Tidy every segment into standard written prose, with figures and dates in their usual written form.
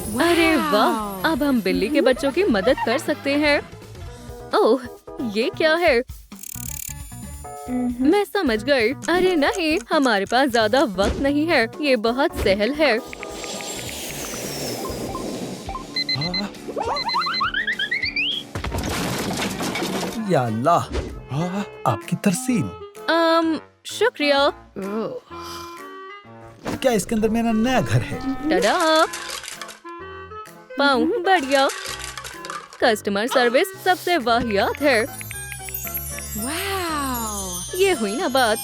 अरे वाह, अब हम बिल्ली के बच्चों की मदद कर सकते हैं। ओह, ये क्या है? मैं समझ गई। अरे नहीं, हमारे पास ज्यादा वक्त नहीं है। ये बहुत सहल है। या अल्लाह, आपकी तरसील। शुक्रिया। क्या इसके अंदर मेरा नया घर है? टडा! पाऊँ, बढ़िया। कस्टमर सर्विस सबसे वाहियात है। ये हुई ना बात।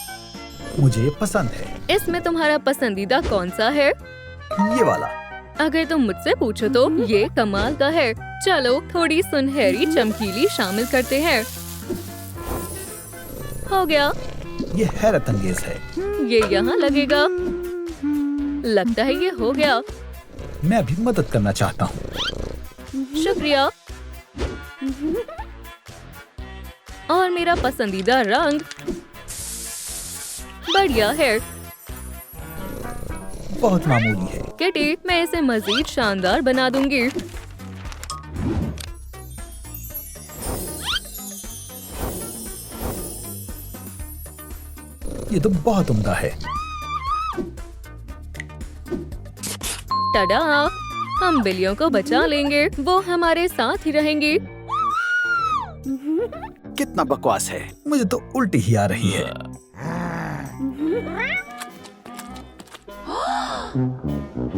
मुझे ये पसंद है। इसमें तुम्हारा पसंदीदा कौन सा है? ये वाला। अगर तुम मुझसे पूछो तो ये कमाल का है। चलो थोड़ी सुनहरी चमकीली शामिल करते हैं। हो गया। ये हैरत अंगेज है। ये यहाँ लगेगा। लगता है ये हो गया। मैं भी मदद करना चाहता हूँ। शुक्रिया। और मेरा पसंदीदा रंग बढ़िया है। बहुत मामूली है। किटी, मैं इसे मजीद शानदार बना दूंगी। ये तो बहुत उम्दा है। टडा! हम बिल्लियों को बचा लेंगे। वो हमारे साथ ही रहेंगी। कितना बकवास है। मुझे तो उल्टी ही आ रही है।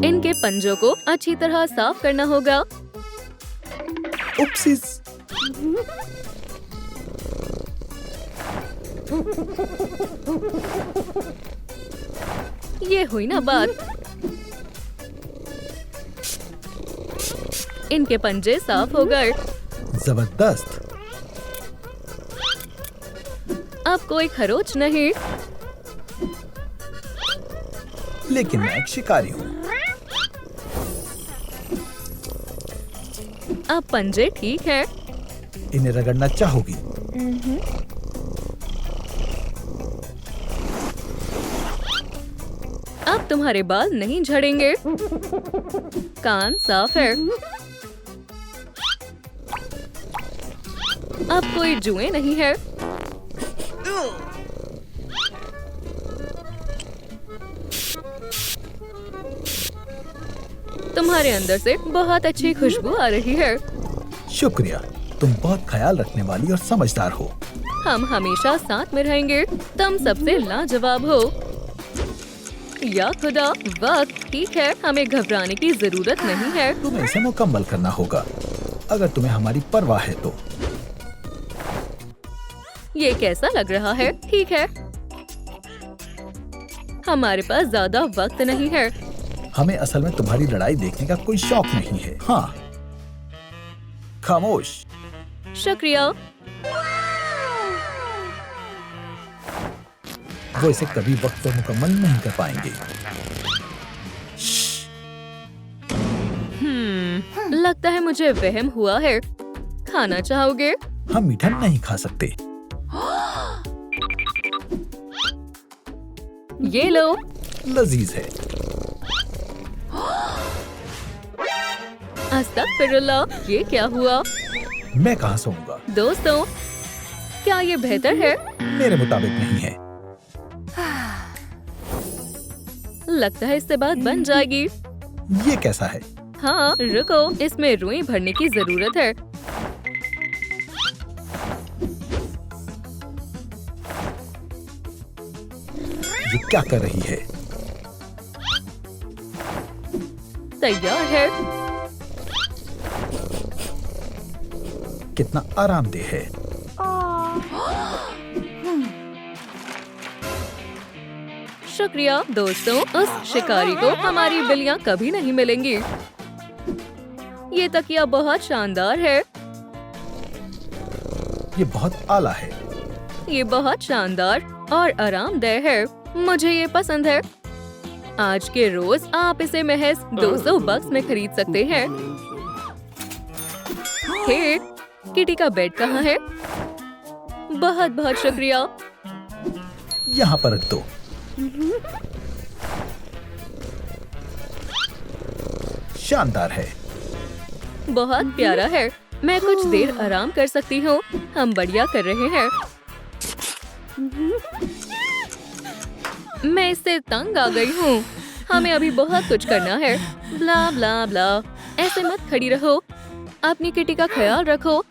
इनके पंजों को अच्छी तरह साफ करना होगा। उपसिस। ये हुई ना बात। इनके पंजे साफ हो गए। जबरदस्त। अब कोई खरोच नहीं। लेकिन मैं एक शिकारी हूँ। अब पंजे ठीक हैं। इन्हें रगड़ना चाहोगी? अब तुम्हारे बाल नहीं झड़ेंगे। कान साफ है। अब कोई जुएं नहीं है। तुम्हारे अंदर से बहुत अच्छी खुशबू आ रही है। शुक्रिया, तुम बहुत ख्याल रखने वाली और समझदार हो। हम हमेशा साथ में रहेंगे। तुम सबसे लाजवाब हो। या खुदा, वक्त ठीक है। हमें घबराने की जरूरत नहीं है। तुम्हें इसे मुकम्मल करना होगा, अगर तुम्हें हमारी परवाह है तो। ये कैसा लग रहा है? ठीक है। हमारे पास ज्यादा वक्त नहीं है। हमें असल में तुम्हारी लड़ाई देखने का कोई शौक नहीं है। हाँ, खामोश। शुक्रिया। वो इसे कभी वक्त पर मुकम्मल नहीं कर पाएंगे। लगता है मुझे वहम हुआ है। खाना चाहोगे? हम मीठा नहीं खा सकते। ये लो। लजीज है। अस्तगफिरुल्लाह, ये क्या हुआ? मैं कहाँ सोऊंगा? दोस्तों, क्या ये बेहतर है? मेरे मुताबिक नहीं है। लगता है इससे बात बन जाएगी। ये कैसा है? हाँ, रुको, इसमें रुई भरने की जरूरत है। ये क्या कर रही है? तैयार है। कितना आरामदेह है। शुक्रिया दोस्तों। उस शिकारी को हमारी बिल्लियाँ कभी नहीं मिलेंगी। ये तकिया बहुत शानदार है। ये बहुत आला है। ये बहुत शानदार और आरामदेह है। मुझे ये पसंद है। आज के रोज आप इसे महज 200 बक्स में खरीद सकते हैं। हे, किटी का बेड कहाँ है? बहुत बहुत शुक्रिया। यहाँ पर रख दो। शानदार है। बहुत प्यारा है। मैं कुछ देर आराम कर सकती हूँ। हम बढ़िया कर रहे हैं। मैं इससे तंग आ गई हूँ। हमें अभी बहुत कुछ करना है। ब्ला ब्ला ब्ला। ऐसे मत खड़ी रहो। अपनी किटी का ख्याल रखो।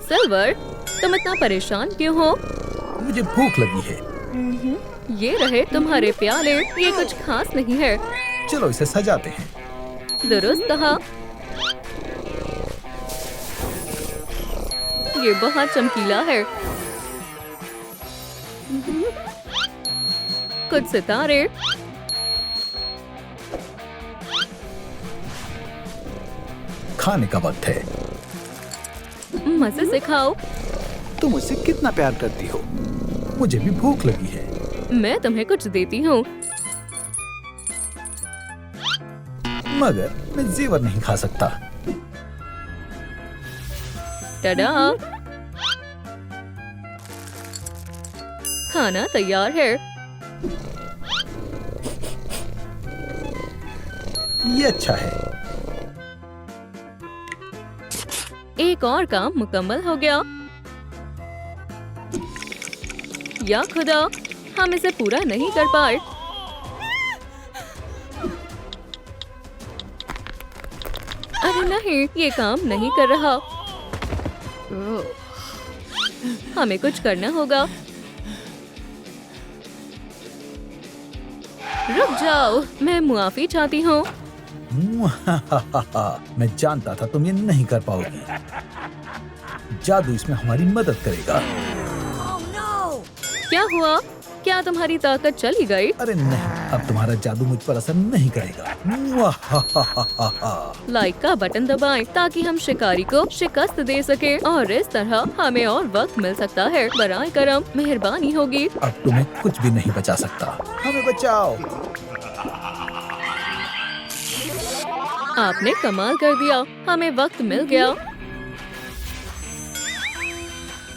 सिल्वर, तुम इतना परेशान क्यों हो? मुझे भूख लगी है। ये रहे तुम्हारे प्याले। ये कुछ खास नहीं है। चलो इसे सजाते हैं। दुरुस्त कहा। ये बहुत चमकीला है। कुछ सितारे। खाने का वक्त है। मजे से खाओ। तुम मुझसे कितना प्यार करती हो। मुझे भी भूख लगी है। मैं तुम्हें कुछ देती हूँ। मगर मैं जेवर नहीं खा सकता। टडा, खाना तैयार है। ये अच्छा है। एक और काम मुकम्मल हो गया। या खुदा, हम इसे पूरा नहीं कर पाए। अरे नहीं, ये काम नहीं कर रहा। हमें कुछ करना होगा। रुक जाओ, मैं मुआफी चाहती हूँ। मैं जानता था तुम ये नहीं कर पाओगी। जादू इसमें हमारी मदद करेगा। क्या हुआ? क्या तुम्हारी ताकत चली गई? अरे नहीं, अब तुम्हारा जादू मुझ पर असर नहीं करेगा। लाइक का बटन दबाएं ताकि हम शिकारी को शिकस्त दे सके और इस तरह हमें और वक्त मिल सकता है। बराए करम, मेहरबानी होगी। अब तुम्हें कुछ भी नहीं बचा सकता। हमें बचाओ। आपने कमाल कर दिया। हमें वक्त मिल गया।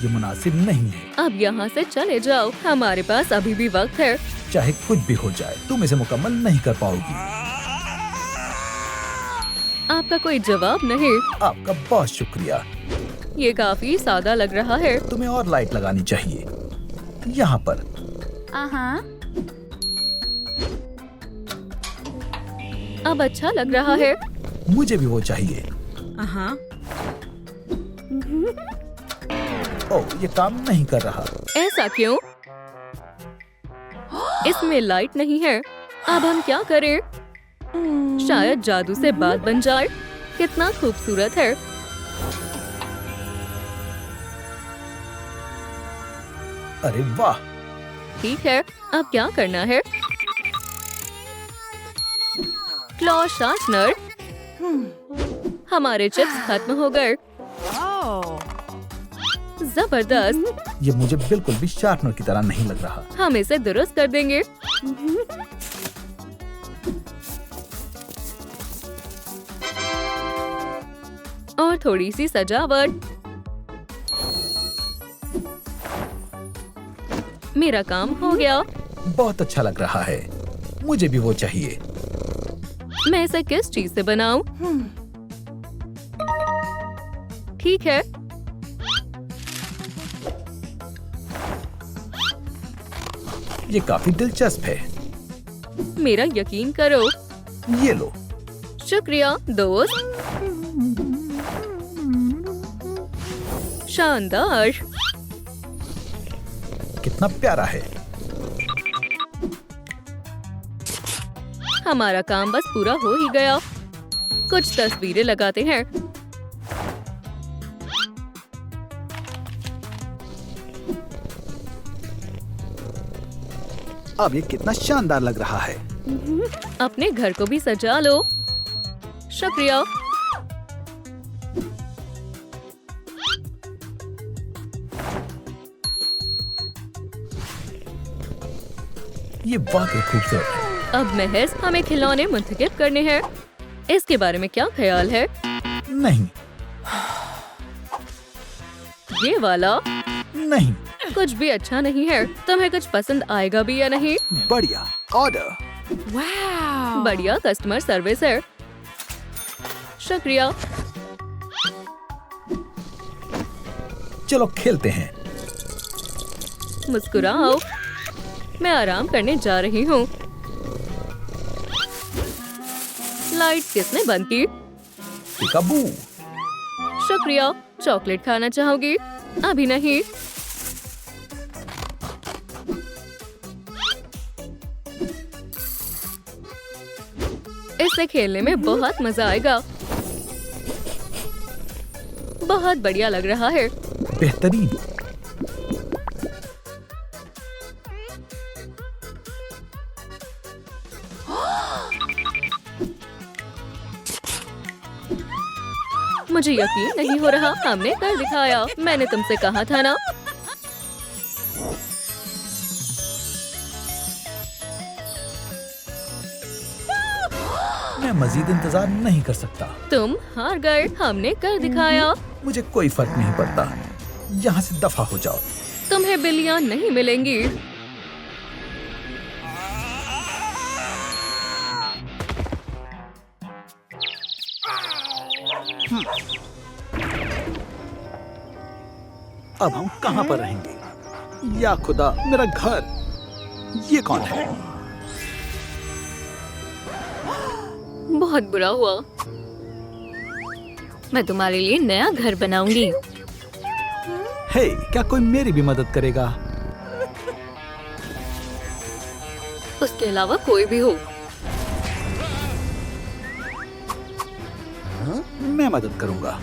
ये मुनासिब नहीं है। अब यहाँ से चले जाओ। हमारे पास अभी भी वक्त है। चाहे कुछ भी हो जाए, तुम इसे मुकम्मल नहीं कर पाओगी। आपका कोई जवाब नहीं। आपका बहुत शुक्रिया। ये काफी सादा लग रहा है। तुम्हें और लाइट लगानी चाहिए। यहाँ पर। अब अच्छा लग रहा है। मुझे भी वो चाहिए। ओह, ये काम नहीं कर रहा। ऐसा क्यों? इसमें लाइट नहीं है। अब हम क्या करें? शायद जादू से बात बन जाए। कितना खूबसूरत है। अरे वाह। ठीक है, अब क्या करना है? Claw sharpener. हमारे चिप्स खत्म हो गए। जबरदस्त। ये मुझे बिल्कुल भी शार्पनर की तरह नहीं लग रहा। हम इसे दुरुस्त कर देंगे। और थोड़ी सी सजावट। मेरा काम हो गया। बहुत अच्छा लग रहा है। मुझे भी वो चाहिए। मैं इसे किस चीज से बनाऊं? ठीक है। ये काफी दिलचस्प है। मेरा यकीन करो। ये लो। शुक्रिया दोस्त। शानदार। कितना प्यारा है। हमारा काम बस पूरा हो ही गया। कुछ तस्वीरें लगाते हैं। अब ये कितना शानदार लग रहा है। अपने घर को भी सजा लो। शुक्रिया। ये वाकई खूबसूरत है। अब महज हमें खिलौने मुंतखब करने हैं। इसके बारे में क्या ख्याल है? नहीं। ये वाला नहीं। कुछ भी अच्छा नहीं है। तुम्हें कुछ पसंद आएगा भी या नहीं? बढ़िया। ऑर्डर। Wow! बढ़िया कस्टमर सर्विस है। शुक्रिया। चलो खेलते हैं। मुस्कुराओ। मैं आराम करने जा रही हूँ। लाइट किसने बंद की? पिकाबू। शुक्रिया। चॉकलेट खाना चाहोगी? अभी नहीं। इससे खेलने में बहुत मजा आएगा। बहुत बढ़िया लग रहा है। बेहतरीन। मुझे यकीन नहीं हो रहा, हमने कर दिखाया। मैंने तुमसे कहा था ना। मैं मजीद इंतजार नहीं कर सकता। तुम हार गए, हमने कर दिखाया। मुझे कोई फर्क नहीं पड़ता। यहाँ से दफा हो जाओ। तुम्हें बिल्लियाँ नहीं मिलेंगी। अब हम कहाँ पर रहेंगे? या खुदा, मेरा घर। ये कौन है? बहुत बुरा हुआ। मैं तुम्हारे लिए नया घर बनाऊंगी। हे, क्या कोई मेरी भी मदद करेगा? उसके अलावा कोई भी हो। मैं मदद करूंगा।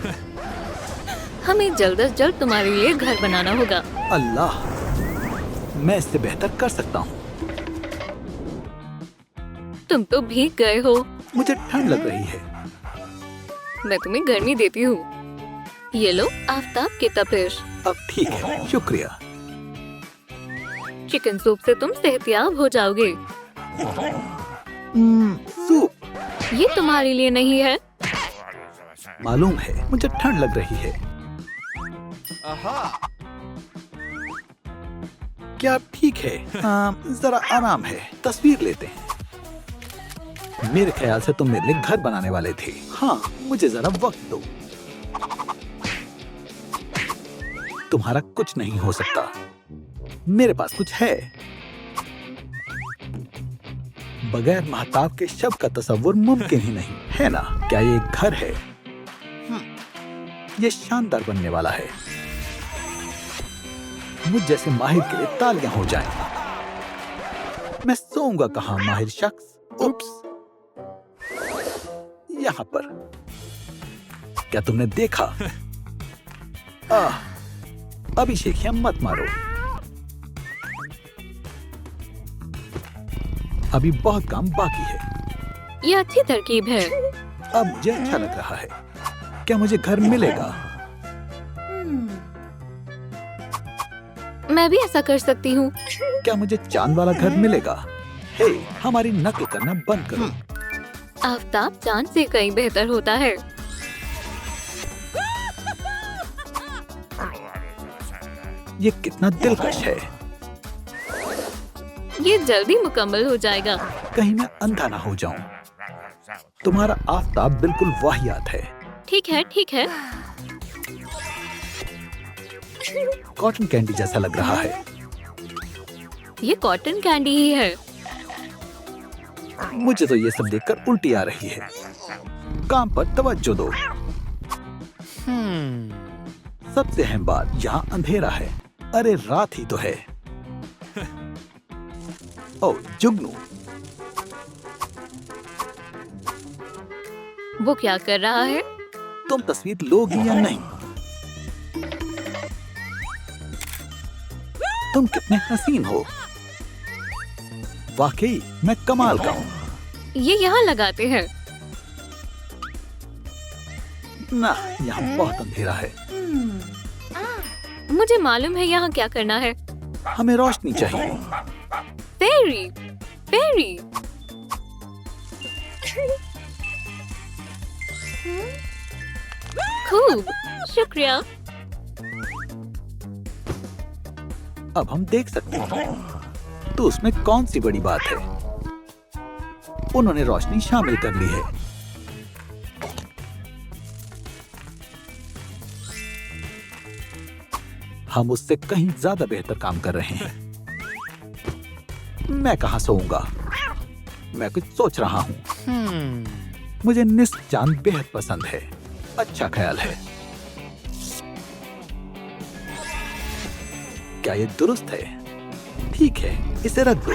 हमें जल्द से जल्द तुम्हारे लिए घर बनाना होगा। अल्लाह, मैं इससे बेहतर कर सकता हूँ। तुम तो भीग गए हो। मुझे ठंड लग रही है। मैं तुम्हें गर्मी देती हूँ। ये लो आफताब की तपिश। अब ठीक है, शुक्रिया। चिकन सूप से तुम सेहतियाब हो जाओगे। सूप। ये तुम्हारे लिए नहीं है। मालूम है, मुझे ठंड लग रही है। क्या अब ठीक है? जरा आराम है। तस्वीर लेते हैं। मेरे ख्याल से तुम मेरे लिए घर बनाने वाले थे। हाँ, मुझे जरा वक्त दो। तुम्हारा कुछ नहीं हो सकता। मेरे पास कुछ है। बगैर महताब के शब का तस्वुर मुमकिन ही नहीं है ना? क्या ये एक घर है? ये शानदार बनने वाला है। मुझ जैसे माहिर के लिए तालियां हो जाएं। मैं सोऊंगा कहाँ माहिर शख्स? उप्स, यहाँ पर। क्या तुमने देखा? अभी शेखियां मत मारो। अभी बहुत काम बाकी है। ये अच्छी तरकीब है। अब मुझे अच्छा लग रहा है। क्या मुझे घर मिलेगा? मैं भी ऐसा कर सकती हूँ। क्या मुझे चांद वाला घर मिलेगा? हे, हमारी नकल करना बंद करो। आफताब चांद से कहीं बेहतर होता है। ये कितना दिलकश है। ये जल्दी मुकम्मल हो जाएगा। कहीं मैं अंधा ना हो जाऊं। तुम्हारा आफताब बिल्कुल वाहियात है। ठीक है, ठीक है। कॉटन कैंडी जैसा लग रहा है। ये कॉटन कैंडी ही है। मुझे तो ये सब देखकर उल्टी आ रही है। काम पर तवज्जो दो। सबसे अहम बात, यहाँ अंधेरा है। अरे रात ही तो है। ओ जुगनू, वो क्या कर रहा है? तुम तस्वीर लोगी या नहीं? तुम कितने हसीन हो। वाकई मैं कमाल का हूँ। ये यहाँ लगाते हैं। ना, यहाँ बहुत अंधेरा है। मुझे मालूम है यहाँ क्या करना है। हमें रोशनी चाहिए। फेरी, फेरी। खूब, शुक्रिया। अब हम देख सकते हैं। तो उसमें कौन सी बड़ी बात है? उन्होंने रोशनी शामिल कर ली है। हम उससे कहीं ज्यादा बेहतर काम कर रहे हैं। मैं कहाँ सोऊंगा? मैं कुछ सोच रहा हूँ। मुझे निस्फ चांद बेहद पसंद है। अच्छा ख्याल है। क्या ये दुरुस्त है? ठीक है, इसे रख दो।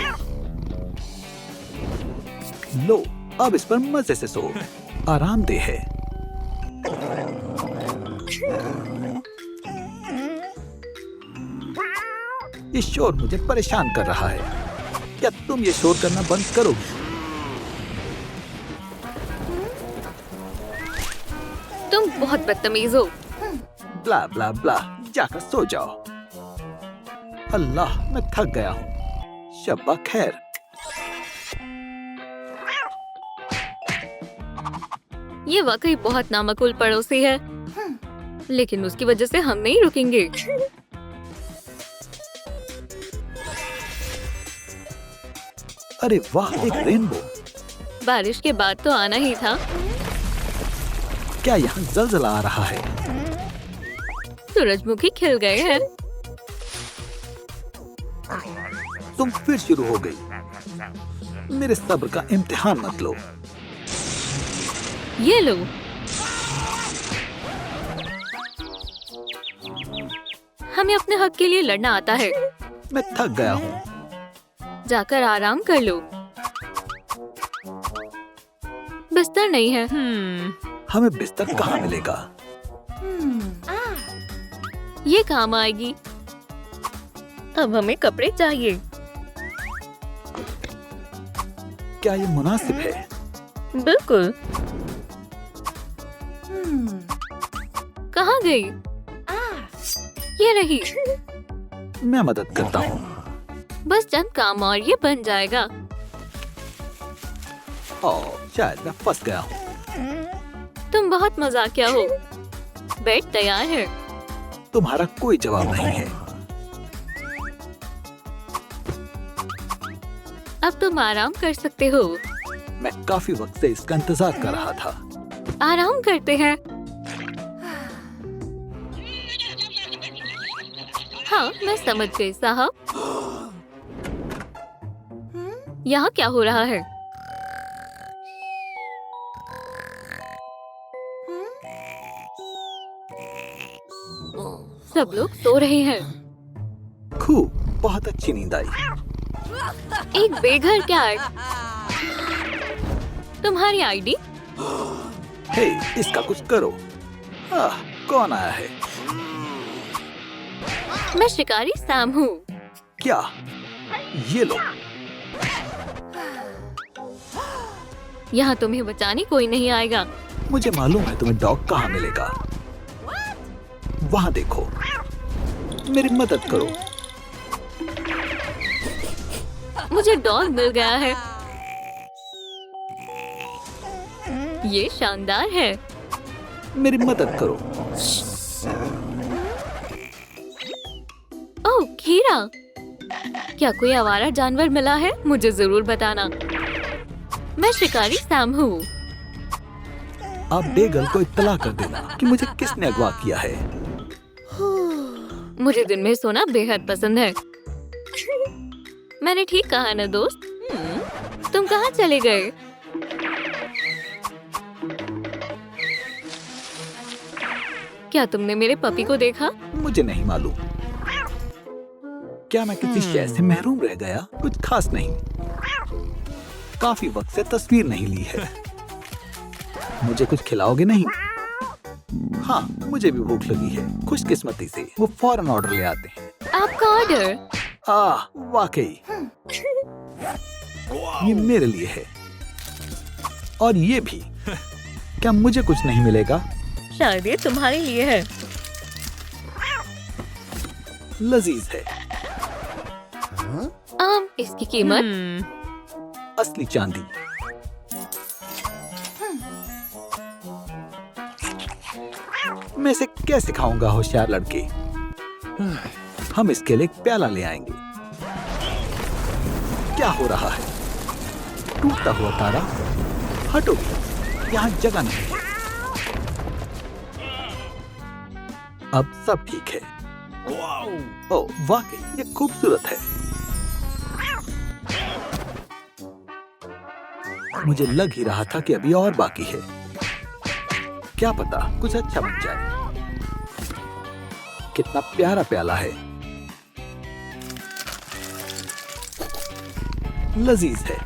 लो, अब इस पर मजे से सो। आरामदेह है। ये शोर मुझे परेशान कर रहा है। क्या तुम ये शोर करना बंद करोगी? तुम बहुत बदतमीज हो। ब्ला ब्ला ब्ला, जाकर सो जाओ। अल्लाह, मैं थक गया हूँ। शब्बा खैर। ये वाकई बहुत नामकुल पड़ोसी है, लेकिन उसकी वजह से हम नहीं रुकेंगे। अरे वाह, एक रेनबो। बारिश के बाद तो आना ही था। क्या यहाँ जलजला आ रहा है? सूरजमुखी खिल गए हैं। तुम फिर शुरू हो गई। मेरे सब्र का इम्तिहान मत लो। ये लो। हमें अपने हक के लिए लड़ना आता है। मैं थक गया हूँ। जाकर आराम कर लो। बिस्तर नहीं है। हमें बिस्तर कहाँ मिलेगा? ये काम आएगी। अब हमें कपड़े चाहिए। क्या ये मुनासिब है? बिल्कुल। कहाँ गई? ये रही। मैं मदद करता हूँ। बस चंद काम और ये बन जाएगा। ओह, शायद मैं फंस गया हूँ। तुम बहुत मजाकिया हो। बेड तैयार है। तुम्हारा कोई जवाब नहीं है। अब तुम आराम कर सकते हो। मैं काफी वक्त से इसका इंतजार कर रहा था। आराम करते हैं। हाँ, मैं समझ गई साहब। यहाँ क्या हो रहा है? सब लोग सो रहे हैं। खूब, बहुत अच्छी नींद आई। एक बेघर कैट। तुम्हारी आईडी? हे, इसका कुछ करो। कौन आया है? मैं शिकारी सैम हूँ। क्या? ये लो। यहाँ तुम्हें बचाने कोई नहीं आएगा। मुझे मालूम है तुम्हें डॉग कहाँ मिलेगा। वहाँ देखो। मेरी मदद करो। मुझे डॉग मिल गया है। ये शानदार है। मेरी मदद करो। ओह, खीरा। क्या कोई आवारा जानवर मिला है? मुझे जरूर बताना। मैं शिकारी सैम हूँ। आप बेगल को इत्तला कर देना कि मुझे किसने अगवा किया है। मुझे दिन में सोना बेहद पसंद है। मैंने ठीक कहा ना दोस्त? तुम कहाँ चले गए? क्या तुमने मेरे पपी को देखा? मुझे नहीं मालूम। क्या मैं किसी शय से महरूम रह गया? कुछ खास नहीं। काफी वक्त से तस्वीर नहीं ली है। मुझे कुछ खिलाओगे नहीं? हाँ, मुझे भी भूख लगी है। खुशकिस्मती से वो फौरन ऑर्डर ले आते हैं। आपका ऑर्डर? वाकई ये मेरे लिए है। और ये भी। क्या मुझे कुछ नहीं मिलेगा? शायद ये तुम्हारे लिए है। लजीज है। इसकी कीमत? असली चांदी। मैं इसे कैसे खाऊंगा, होशियार लड़के। हम इसके लिए एक प्याला ले आएंगे। क्या हो रहा है? टूटता हुआ तारा, हटो, यहाँ जगह नहीं है। अब सब ठीक है। ओह वाकई ये खूबसूरत है। मुझे लग ही रहा था कि अभी और बाकी है। क्या पता कुछ अच्छा बन जाए। कितना प्यारा प्याला है, लजीज है।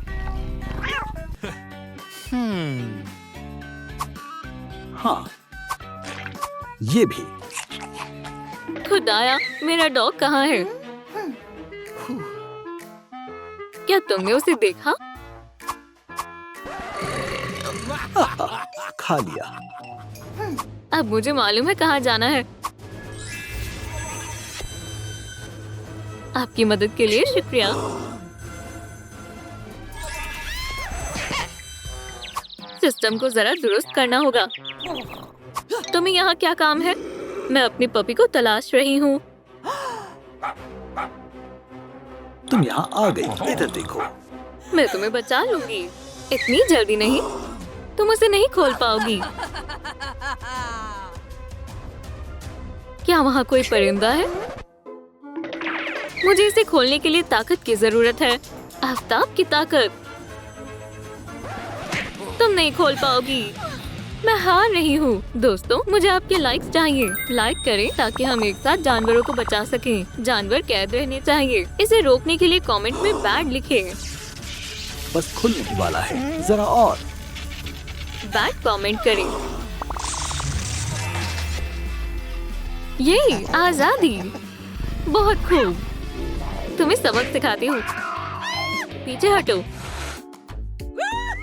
हाँ, ये भी। खुदाया, मेरा डॉग कहाँ है? क्या तुमने उसे देखा? खा लिया। अब मुझे मालूम है कहाँ जाना है। आपकी मदद के लिए शुक्रिया। सिस्टम को जरा दुरुस्त करना होगा। तुम्हें यहाँ क्या काम है? मैं अपनी पपी को तलाश रही हूँ। तुम यहाँ आ गई। इधर देखो। मैं तुम्हें बचा लूंगी। इतनी जल्दी नहीं, तुम उसे नहीं खोल पाओगी। क्या वहाँ कोई परिंदा है? मुझे इसे खोलने के लिए ताकत की जरूरत है। आफताब की ताकत। तुम नहीं खोल पाओगी। मैं हार रही हूँ। दोस्तों, मुझे आपके लाइक्स चाहिए। लाइक करें ताकि हम एक साथ जानवरों को बचा सकें। जानवर कैद रहने चाहिए। इसे रोकने के लिए कमेंट में बैड लिखें। बस खुलने ही वाला है, जरा और। बैड कमेंट करें। ये आजादी। बहुत खूब। तुम्हें सबक सिखाती हूँ। पीछे हटो।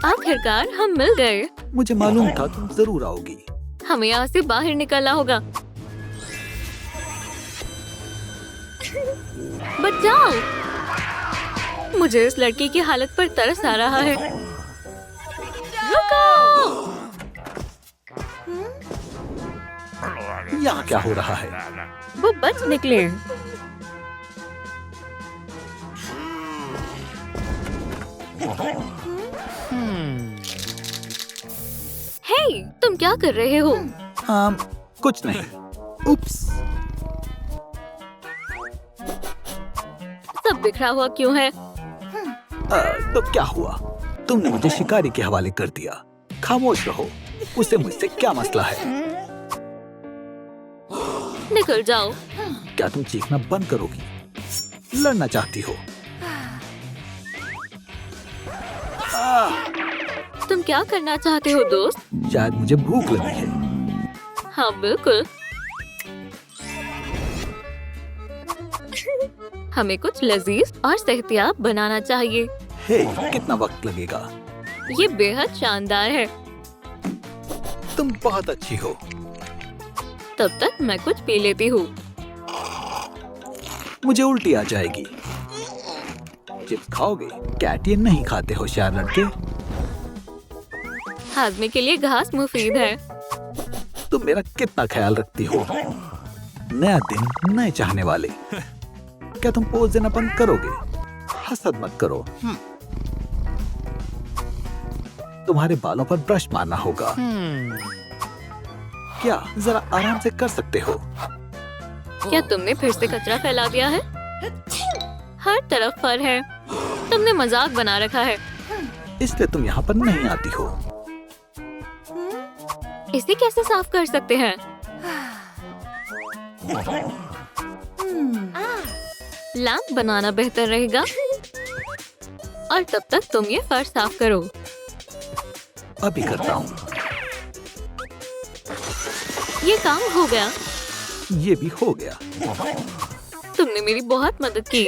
आखिरकार हम मिल गए। मुझे मालूम था तुम जरूर आओगी। हमें यहाँ से बाहर निकलना होगा। बचाओ! मुझे इस लड़की की हालत पर तरस आ रहा है। रुको! यहाँ क्या हो रहा है? वो बच निकले। हे, तुम क्या कर रहे हो? कुछ नहीं। उप्स। सब बिखरा हुआ क्यों है? तो क्या हुआ? तुमने मुझे शिकारी के हवाले कर दिया। खामोश रहो। उसे मुझसे क्या मसला है? निकल जाओ। क्या तुम चीखना बंद करोगी? लड़ना चाहती हो? तुम क्या करना चाहते हो दोस्त? शायद मुझे भूख लगी है। हाँ बिल्कुल। हमें कुछ लजीज और सेहतियाब बनाना चाहिए। हे, कितना वक्त लगेगा? ये बेहद शानदार है। तुम बहुत अच्छी हो। तब तक मैं कुछ पी लेती हूँ। मुझे उल्टी आ जाएगी। चिप्स खाओगे? कैट ये नहीं खाते होशियार लड़के। हाजमे के लिए घास मुफीद है। तुम मेरा कितना ख्याल रखती हो। नया दिन, नए चाहने वाले। क्या तुम पोज देना बंद करोगे? हसद मत करो। तुम्हारे बालों पर ब्रश मारना होगा। क्या जरा आराम से कर सकते हो? क्या तुमने फिर से कचरा फैला दिया है? हर तरफ फर है। तुमने मजाक बना रखा है। इसलिए तुम यहाँ पर नहीं आती हो। इसे कैसे साफ कर सकते हैं? लैंप बनाना बेहतर रहेगा। और तब तक तुम ये फर्श साफ करो। अभी करता हूँ। ये काम हो गया। ये भी हो गया। तुमने मेरी बहुत मदद की।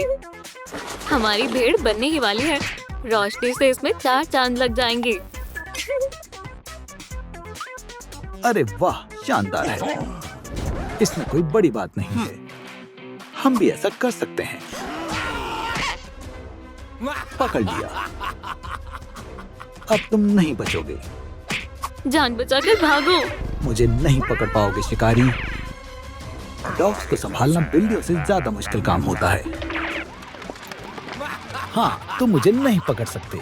हमारी भेड़ बनने ही वाली है। रोशनी से इसमें 4 चांद लग जाएंगे। अरे वाह, शानदार है। इसमें कोई बड़ी बात नहीं है। हम भी ऐसा कर सकते हैं। पकड़ लिया। अब तुम नहीं बचोगे। जान बचाकर भागो। मुझे नहीं पकड़ पाओगे शिकारी। डॉग्स को संभालना बिल्लियों से ज्यादा मुश्किल काम होता है। हाँ, तुम मुझे नहीं पकड़ सकते।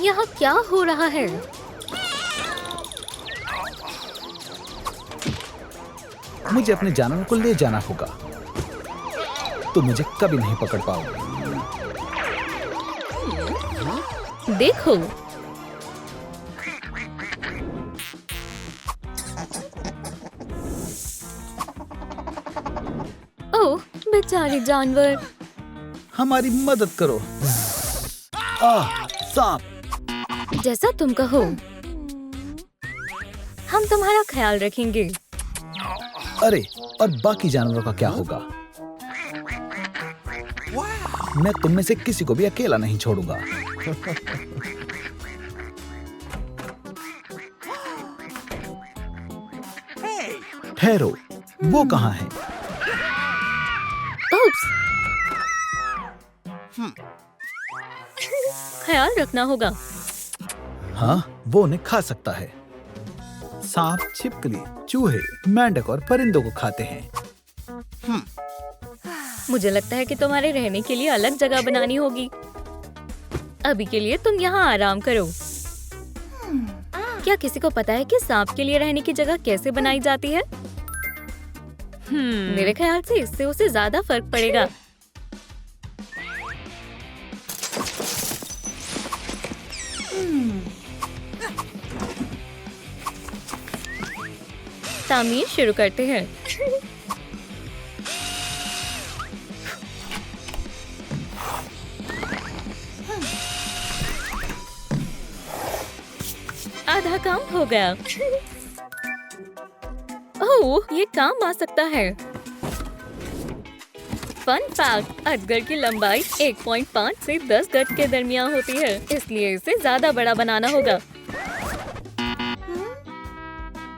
यहाँ क्या हो रहा है? मुझे अपने जानवर को ले जाना होगा। तो मुझे कभी नहीं पकड़ पाओगे। देखो, ओह बेचारे जानवर। हमारी मदद करो। सांप। जैसा तुम कहो, हम तुम्हारा ख्याल रखेंगे। अरे, और बाकी जानवरों का क्या होगा? मैं तुम में से किसी को भी अकेला नहीं छोड़ूंगा। ठहरो, वो कहाँ है? उप्स। ख्याल रखना होगा। हाँ, वो उन्हें खा सकता है। सांप, छिपकली, चूहे, मेंढक और परिंदों को खाते हैं। मुझे लगता है कि तुम्हारे रहने के लिए अलग जगह बनानी होगी। अभी के लिए तुम यहाँ आराम करो। क्या किसी को पता है कि सांप के लिए रहने की जगह कैसे बनाई जाती है? मेरे ख्याल से इससे उसे ज्यादा फर्क पड़ेगा। तामीर शुरू करते हैं। आधा काम हो गया। ओह, ये काम आ सकता है। फन फैक्ट, अजगर की लंबाई 1.5 से 10 गज के दरमियान होती है, इसलिए इसे ज्यादा बड़ा बनाना होगा।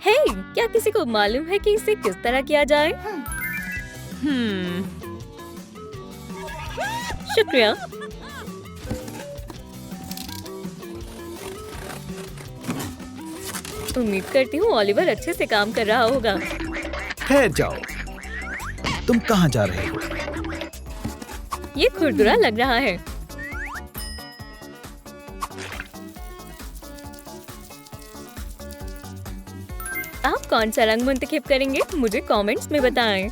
हे, क्या किसी को मालूम है कि इसे किस तरह किया जाए? शुक्रिया। उम्मीद करती हूँ ओलिवर अच्छे से काम कर रहा होगा। ठहर जाओ, तुम कहाँ जा रहे हो? ये खुरदुरा लग रहा है। आप कौन सा रंग मुंतखब करेंगे? मुझे कमेंट्स में बताएं।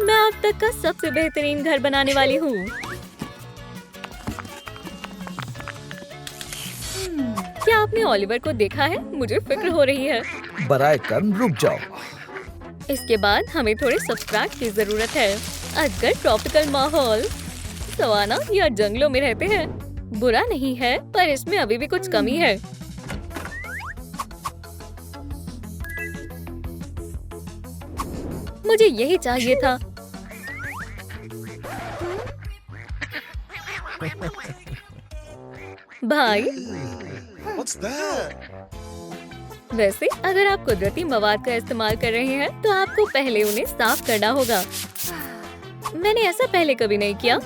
मैं अब तक का सबसे बेहतरीन घर बनाने वाली हूँ। क्या आपने ओलिवर को देखा है? मुझे फिक्र हो रही है। बराए कर्म रुक जाओ। इसके बाद हमें थोड़े सब्सट्रैक्ट की जरूरत है। अजगर ट्रॉपिकल माहौल, सवाना या जंगलों में रहते हैं। बुरा नहीं है, पर इसमें अभी भी कुछ कमी है। मुझे यही चाहिए था। भाई, वैसे अगर आप कुदरती मवाद का इस्तेमाल कर रहे हैं तो आपको पहले उन्हें साफ करना होगा। मैंने ऐसा पहले कभी नहीं किया।